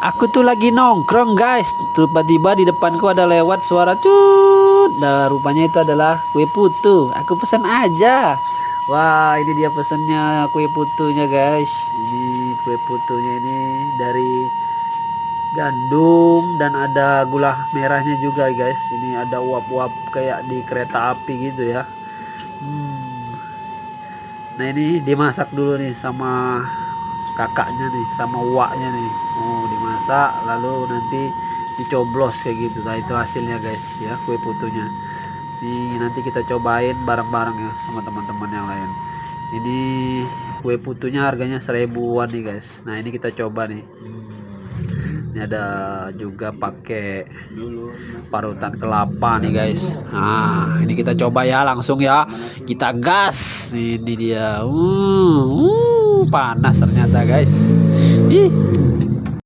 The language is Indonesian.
Aku tuh lagi nongkrong guys, tiba-tiba di depanku ada lewat suara cut. Nah, rupanya itu adalah kue putu. Aku pesan aja. Wah, ini dia pesannya kue putunya guys. Ini kue putunya ini dari gandum dan ada gula merahnya juga guys. Ini ada uap-uap kayak di kereta api gitu ya. Hmm. Nah ini dimasak dulu nih sama kakaknya nih, sama uaknya nih. Oh dimasak lalu nanti dicoblos kayak gitu. Nah itu hasilnya guys ya, kue putunya. Ini nanti kita cobain bareng-bareng ya sama teman-teman yang lain. Ini kue putunya harganya 1000-an nih guys. Nah ini kita coba nih. Ini ada juga pakai parutan kelapa nih guys. Nah ini kita coba ya langsung ya, kita gas. Ini dia panas ternyata guys. Ih